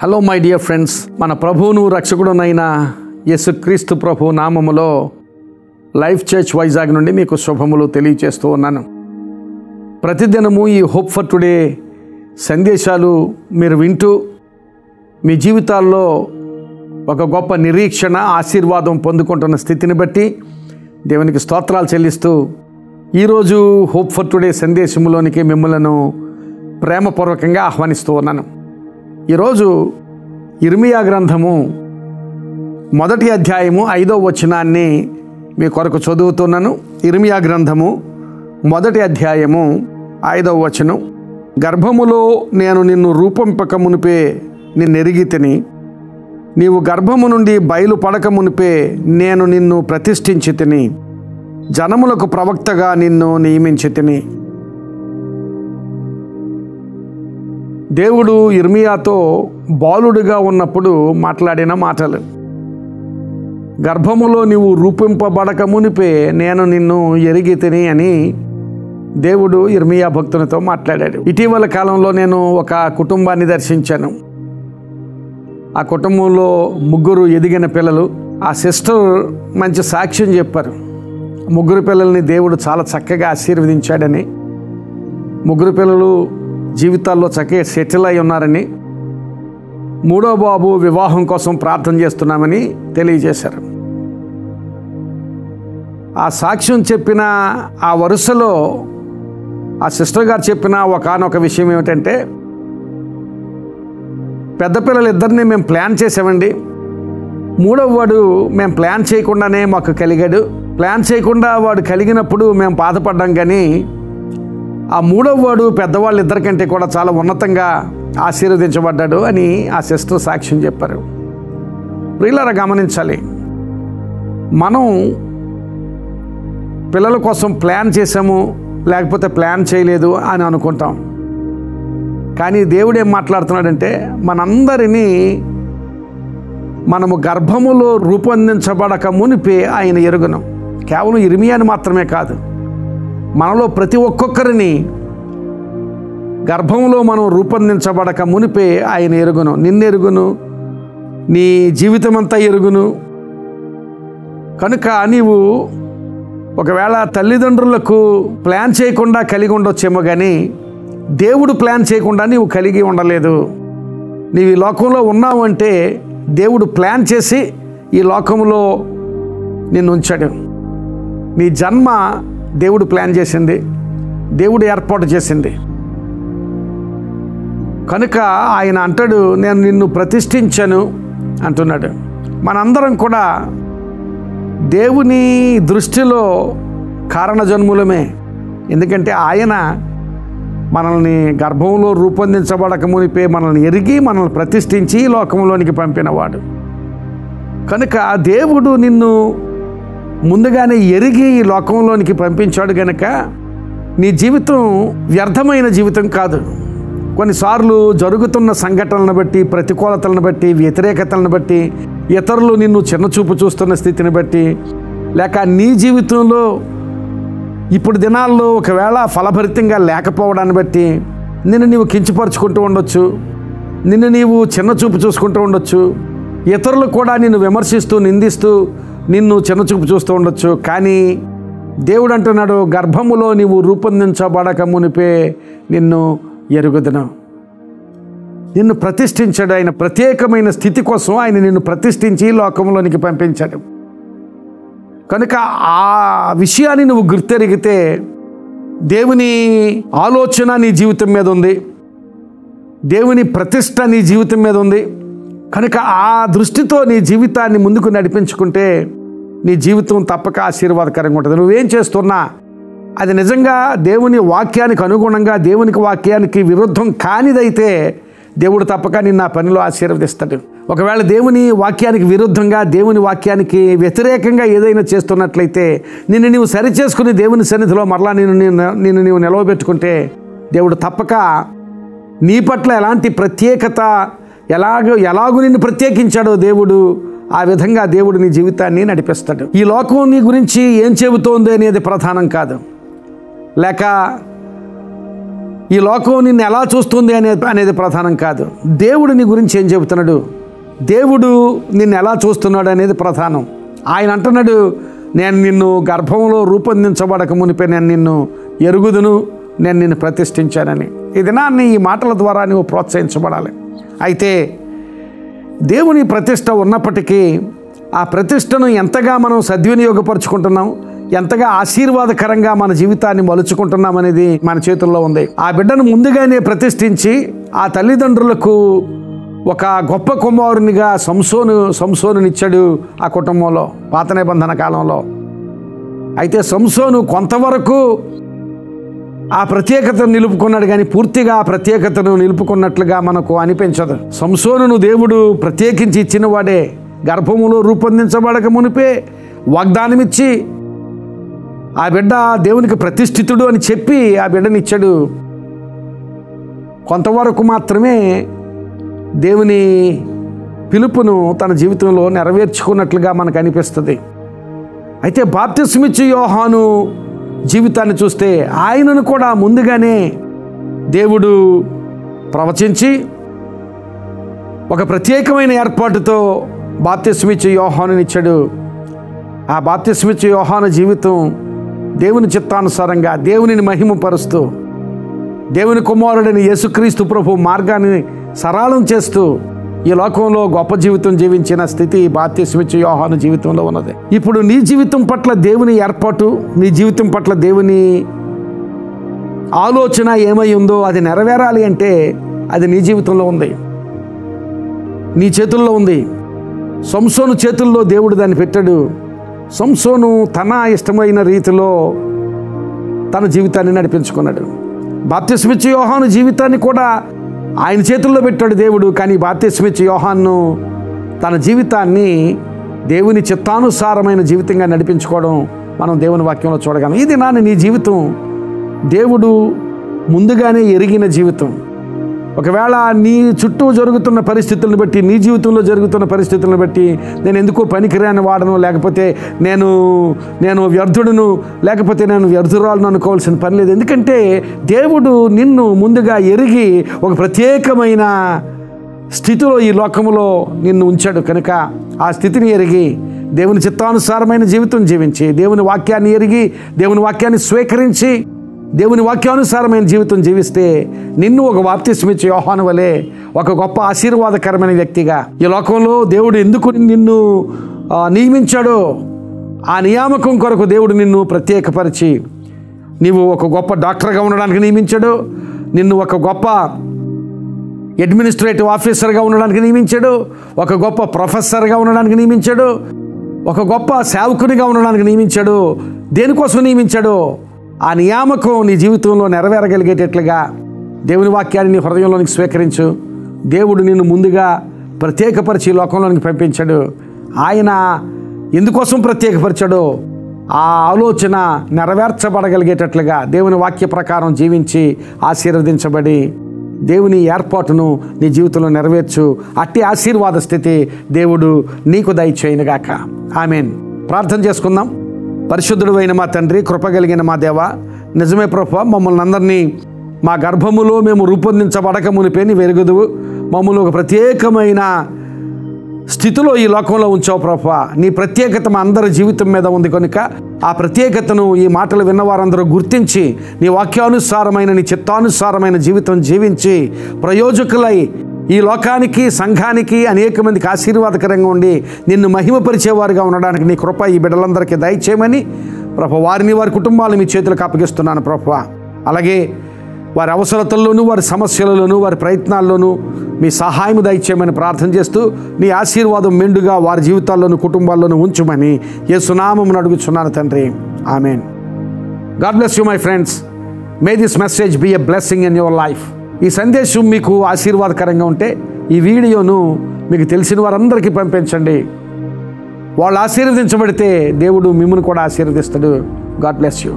Hello my dear friends, మన ప్రభువును రక్షకుడునైన యేసుక్రీస్తు ప్రభు నామములో లైఫ్ చర్చ్ వైజాగ్ నుండి మీకు శుభములు తెలియజేస్తూ ఉన్నాను. ప్రతిదినము ఈ హోప్ ఫర్ టుడే సందేశాలు మీరు వింటూ మీ జీవితాల్లో ఒక గొప్ప నిరీక్షణ, ఆశీర్వాదం పొందుకుంటున్న స్థితిని బట్టి దేవునికి స్తోత్రాలు చెల్లిస్తూ ఈరోజు హోప్ ఫర్ టుడే సందేశంలోనికి మిమ్మలను ప్రేమపూర్వకంగా ఆహ్వానిస్తూ ఉన్నాను. ఈరోజు ఇర్మియా గ్రంథము 1వ అధ్యాయము 5వ వచనాన్ని మీ కొరకు చదువుతున్నాను. ఇర్మియా గ్రంథము 1వ అధ్యాయము 5వ వచనం. గర్భములో నేను నిన్ను రూపంపక మునిపే నిన్నెరిగితిని, నీవు గర్భము నుండి బయలుపడక మునిపే నేను నిన్ను ప్రతిష్ఠించి తిని, జనములకు ప్రవక్తగా నిన్ను నియమించి తిని. దేవుడు ఇర్మియాతో బాలుడిగా ఉన్నప్పుడు మాట్లాడిన మాటలు. గర్భములో నీవు రూపింపబడక మునిపే నేను నిన్ను ఎరిగి తిని అని దేవుడు ఇర్మియా భక్తునితో మాట్లాడాడు. ఇటీవల కాలంలో నేను ఒక కుటుంబాన్ని దర్శించాను. ఆ కుటుంబంలో 3 ఎదిగిన పిల్లలు. ఆ సిస్టర్ మంచి సాక్ష్యం చెప్పారు. 3 పిల్లల్ని దేవుడు చాలా చక్కగా ఆశీర్వదించాడని, 3 పిల్లలు జీవితాల్లో చక్కగా సెటిల్ అయి ఉన్నారని, 3వ బాబు వివాహం కోసం ప్రార్థన చేస్తున్నామని తెలియజేశారు. ఆ సాక్ష్యం చెప్పిన ఆ వరుసలో ఆ సిస్టర్ గారు చెప్పిన ఒకానొక విషయం ఏమిటంటే, పెద్ద పిల్లలు ఇద్దరిని మేము ప్లాన్ చేసామండి. 3వ వాడు మేము ప్లాన్ చేయకుండానే మాకు కలిగాడు. ప్లాన్ చేయకుండా వాడు కలిగినప్పుడు మేము బాధపడ్డాం, కానీ ఆ 3వ వాడు పెద్దవాళ్ళు ఇద్దరికంటే కూడా చాలా ఉన్నతంగా ఆశీర్వదించబడ్డాడు అని ఆ సిస్టర్ సాక్ష్యం చెప్పారు. ప్రియులారా, గమనించాలి, మనం పిల్లల కోసం ప్లాన్ చేసాము లేకపోతే ప్లాన్ చేయలేదు అని అనుకుంటాం. కానీ దేవుడు ఏం మాట్లాడుతున్నాడంటే, మనందరినీ మనము గర్భములో రూపొందించబడక మునిపే ఆయన ఎరుగును. కేవలం ఇర్మియాని మాత్రమే కాదు, మనలో ప్రతి ఒక్కొక్కరిని గర్భంలో మనం రూపొందించబడక మునిపే ఆయన ఎరుగును. నిన్నెరుగును, నీ జీవితం అంతా ఎరుగును. కనుక నీవు ఒకవేళ తల్లిదండ్రులకు ప్లాన్ చేయకుండా కలిగి ఉండొచ్చేమో, కానీ దేవుడు ప్లాన్ చేయకుండా నీవు కలిగి ఉండలేదు. నీవు ఈ లోకంలో ఉన్నావు అంటే దేవుడు ప్లాన్ చేసి ఈ లోకంలో నిన్ను ఉంచాడు. నీ జన్మ దేవుడు ప్లాన్ చేసింది, దేవుడు ఏర్పాటు చేసింది. కనుక ఆయన అంటాడు, నేను నిన్ను ప్రతిష్ఠించాను అంటున్నాడు. మనందరం కూడా దేవుని దృష్టిలో కారణజన్ములమే. ఎందుకంటే ఆయన మనల్ని గర్భంలో రూపొందించబడక మునిపే మనల్ని ఎరిగి మనల్ని ప్రతిష్ఠించి లోకంలోనికి పంపినవాడు. కనుక దేవుడు నిన్ను ముందుగానే ఎరిగి ఈ లోకంలోనికి పంపించాడు. కనుక నీ జీవితం వ్యర్థమైన జీవితం కాదు. కొన్నిసార్లు జరుగుతున్న సంఘటనలను బట్టి, ప్రతికూలతలను బట్టి, వ్యతిరేకతలను బట్టి, ఇతరులు నిన్ను చిన్నచూపు చూస్తున్న స్థితిని బట్టి, లేక నీ జీవితంలో ఇప్పుడు దినాల్లో ఒకవేళ ఫలభరితంగా లేకపోవడాన్ని బట్టి నిన్ను నీవు కించపరుచుకుంటూ ఉండొచ్చు, నిన్ను నీవు చిన్నచూపు చూసుకుంటూ ఉండొచ్చు, ఇతరులు కూడా నిన్ను విమర్శిస్తూ నిందిస్తూ నిన్ను చిన్నచూపు చూస్తూ ఉండొచ్చు. కానీ దేవుడు అంటున్నాడు, గర్భములో నీవు రూపొందించబడక మునిపే నిన్ను ఎరుగుదును. నిన్ను ప్రతిష్ఠించాడు. ఆయన ప్రత్యేకమైన స్థితి కోసం ఆయన నిన్ను ప్రతిష్ఠించి లోకంలోనికి పంపించాడు. కనుక ఆ విషయాన్ని నువ్వు గుర్తెరిగితే దేవుని ఆలోచన నీ జీవితం మీద ఉంది, దేవుని ప్రతిష్ట నీ జీవితం మీద ఉంది. కనుక ఆ దృష్టితో నీ జీవితాన్ని ముందుకు నడిపించుకుంటే నీ జీవితం తప్పక ఆశీర్వాదకరంగా ఉంటుంది. నువ్వేం చేస్తున్నా అది నిజంగా దేవుని వాక్యానికి అనుగుణంగా, దేవునికి వాక్యానికి విరుద్ధం కానిదైతే దేవుడు తప్పక నిన్ను ఆ పనిలో ఆశీర్వదిస్తాడు. ఒకవేళ దేవుని వాక్యానికి విరుద్ధంగా, దేవుని వాక్యానికి వ్యతిరేకంగా ఏదైనా చేస్తున్నట్లయితే నిన్ను నీవు సరిచేసుకుని దేవుని సన్నిధిలో మరలా నిన్ను నీవు నిలవబెట్టుకుంటే దేవుడు తప్పక నీ పట్ల ఎలాంటి ప్రత్యేకత, ఎలాగూ నిన్ను ప్రత్యేకించాడో దేవుడు ఆ విధంగా దేవుడు నీ జీవితాన్ని నడిపిస్తాడు. ఈ లోకం నీ గురించి ఏం చెబుతోంది అనేది ప్రధానం కాదు, లేక ఈ లోకం నిన్ను ఎలా చూస్తుంది అనేది ప్రధానం కాదు. దేవుడు నీ గురించి ఏం చెబుతున్నాడు, దేవుడు నిన్ను ఎలా చూస్తున్నాడు అనేది ప్రధానం. ఆయన అంటున్నాడు, నేను నిన్ను గర్భంలో రూపొందించబడక మునిపే నేను నిన్ను ఎరుగుదును, నేను నిన్ను ప్రతిష్ఠించానని. ఈ దినాన్ని ఈ మాటల ద్వారా నువ్వు ప్రోత్సహించబడాలి. అయితే దేవుని ప్రతిష్ట ఉన్నప్పటికీ ఆ ప్రతిష్టను ఎంతగా మనం సద్వినియోగపరుచుకుంటున్నాం, ఎంతగా ఆశీర్వాదకరంగా మన జీవితాన్ని మలుచుకుంటున్నాం అనేది మన చేతుల్లో ఉంది. ఆ బిడ్డను ముందుగానే ప్రతిష్ఠించి ఆ తల్లిదండ్రులకు ఒక గొప్ప కుమారునిగా సంసోనునిచ్చాడు ఆ కుటుంబంలో పాత నిబంధన కాలంలో. అయితే సంసోను కొంతవరకు ఆ ప్రత్యేకతను నిలుపుకున్నాడు, కానీ పూర్తిగా ఆ ప్రత్యేకతను నిలుపుకున్నట్లుగా మనకు అనిపించదు. సంసోనును దేవుడు ప్రత్యేకించి ఇచ్చిన వాడే. గర్భములో రూపొందించబడక మునిపే వాగ్దానమిచ్చి ఆ బిడ్డ దేవునికి ప్రతిష్ఠితుడు అని చెప్పి ఆ బిడ్డనిచ్చాడు. కొంతవరకు మాత్రమే దేవుని పిలుపును తన జీవితంలో నెరవేర్చుకున్నట్లుగా మనకు అనిపిస్తుంది. అయితే బాప్తిస్మిచ్చు యోహాను జీవితాన్ని చూస్తే ఆయనను కూడా ముందుగానే దేవుడు ప్రవచించి ఒక ప్రత్యేకమైన ఏర్పాటుతో బాప్తిస్మిచ్చు యోహానునిచ్చాడు. ఆ బాప్తిస్మిచ్చు యోహాను జీవితం దేవుని చిత్తానుసారంగా దేవునిని మహిమపరుస్తూ దేవుని కుమారుడైన యేసుక్రీస్తు ప్రభు మార్గాన్ని సరళం చేస్తూ ఈ లోకంలో గొప్ప జీవితం జీవించిన స్థితి బాప్తిస్మిచ్చు యోహాను జీవితంలో ఉన్నది. ఇప్పుడు నీ జీవితం పట్ల దేవుని ఏర్పాటు, నీ జీవితం పట్ల దేవుని ఆలోచన ఏమై ఉందో అది నెరవేరాలి అంటే అది నీ జీవితంలో ఉంది, నీ చేతుల్లో ఉంది. సంసోను చేతుల్లో దేవుడు దాన్ని పెట్టాడు. సంసోను తన ఇష్టమైన రీతిలో తన జీవితాన్ని నడిపించుకున్నాడు. బాప్తిస్మిచ్చు యోహాను జీవితాన్ని కూడా ఆయన చేతుల్లో పెట్టాడు దేవుడు. కానీ బాప్తిస్మిచ్చు యోహాను తన జీవితాన్ని దేవుని చిత్తానుసారమైన జీవితంగా నడిపించుకోవడం మనం దేవుని వాక్యంలో చూడగలం. ఇది నీ జీవితం దేవుడు ముందుగానే ఎరిగిన జీవితం. ఒకవేళ నీ చుట్టూ జరుగుతున్న పరిస్థితులను బట్టి, నీ జీవితంలో జరుగుతున్న పరిస్థితులను బట్టి నేను ఎందుకో పనికిరాని వాడను, లేకపోతే నేను వ్యర్థుడును, లేకపోతే నేను వ్యర్థురాలను అనుకోవాల్సిన పని లేదు. ఎందుకంటే దేవుడు నిన్ను ముందుగా ఎరిగి ఒక ప్రత్యేకమైన స్థితిలో ఈ లోకంలో నిన్ను ఉంచాడు. కనుక ఆ స్థితిని ఎరిగి దేవుని చిత్తానుసారమైన జీవితం జీవించి, దేవుని వాక్యాన్ని ఎరిగి, దేవుని వాక్యాన్ని స్వీకరించి, దేవుని వాక్యానుసారమైన జీవితం జీవిస్తే నిన్ను ఒక బాప్తిస్మిచ్చు యోహాను వలె ఒక గొప్ప ఆశీర్వాదకరమైన వ్యక్తిగా ఈ లోకంలో దేవుడు ఎందుకు నిన్ను నియమించాడో ఆ నియామకం కొరకు దేవుడు నిన్ను ప్రత్యేకపరిచి నీవు ఒక గొప్ప డాక్టర్గా ఉండడానికి నియమించాడు, నిన్ను ఒక గొప్ప అడ్మినిస్ట్రేటివ్ ఆఫీసర్గా ఉండడానికి నియమించాడు, ఒక గొప్ప ప్రొఫెసర్గా ఉండడానికి నియమించాడు, ఒక గొప్ప సేవకునిగా ఉండడానికి నియమించాడు. దేనికోసం నియమించాడో ఆ నియామకం నీ జీవితంలో నెరవేరగలిగేటట్లుగా దేవుని వాక్యాన్ని నీ హృదయంలోనికి స్వీకరించు. దేవుడు నిన్ను ముందుగా ప్రత్యేకపరిచి లోకంలోనికి పంపించాడు. ఆయన ఎందుకోసం ప్రత్యేకపరిచాడో ఆ ఆలోచన నెరవేర్చబడగలిగేటట్లుగా దేవుని వాక్య ప్రకారం జీవించి ఆశీర్వదించబడి దేవుని ఏర్పాటును నీ జీవితంలో నెరవేర్చు. అట్టి ఆశీర్వాద స్థితి దేవుడు నీకు దయచేయునుగాక. ఆమేన్. ప్రార్థన చేసుకుందాం. పరిశుద్ధుడు అయిన మా తండ్రి, కృపగలిగిన మా దేవ, నిజమే ప్రభువా, మమ్మల్ని అందరినీ మా గర్భములో మేము రూపొందించబడక మునిపే నీ వెరుగుదువు. మమ్మల్ని ఒక ప్రత్యేకమైన స్థితిలో ఈ లోకంలో ఉంచావు ప్రభువా. నీ ప్రత్యేకత మా అందరి జీవితం మీద ఉంది కనుక ఆ ప్రత్యేకతను ఈ మాటలు విన్నవారందరూ గుర్తించి నీ వాక్యానుసారమైన, నీ చిత్తానుసారమైన జీవితం జీవించి ప్రయోజకులై ఈ లోకానికి, సంఘానికి, అనేక మందికి ఆశీర్వాదకరంగా ఉండి నిన్ను మహిమపరిచేవారుగా ఉండడానికి నీ కృప ఈ బిడ్డలందరికీ దయచేయమని ప్రభువా, వారిని వారి కుటుంబాలను మీ చేతులకు అప్పగిస్తున్నాను ప్రభువా. అలాగే వారి అవసరతల్లోనూ, వారి సమస్యలలోనూ, వారి ప్రయత్నాల్లోనూ మీ సహాయం దయచేయమని ప్రార్థన చేస్తూ నీ ఆశీర్వాదం మెండుగా వారి జీవితాల్లోనూ, కుటుంబాల్లోనూ ఉంచుమని యేసు నామమున అడుగుచున్నాను తండ్రి. Amen. God bless you my friends. May this message be a blessing in your life. ఈ సందేశం మీకు ఆశీర్వాదకరంగా ఉంటే ఈ వీడియోను మీకు తెలిసిన వారందరికీ పంపించండి. వాళ్ళు ఆశీర్వదించబడితే దేవుడు మిమ్మల్ని కూడా ఆశీర్వదిస్తాడు. God bless you.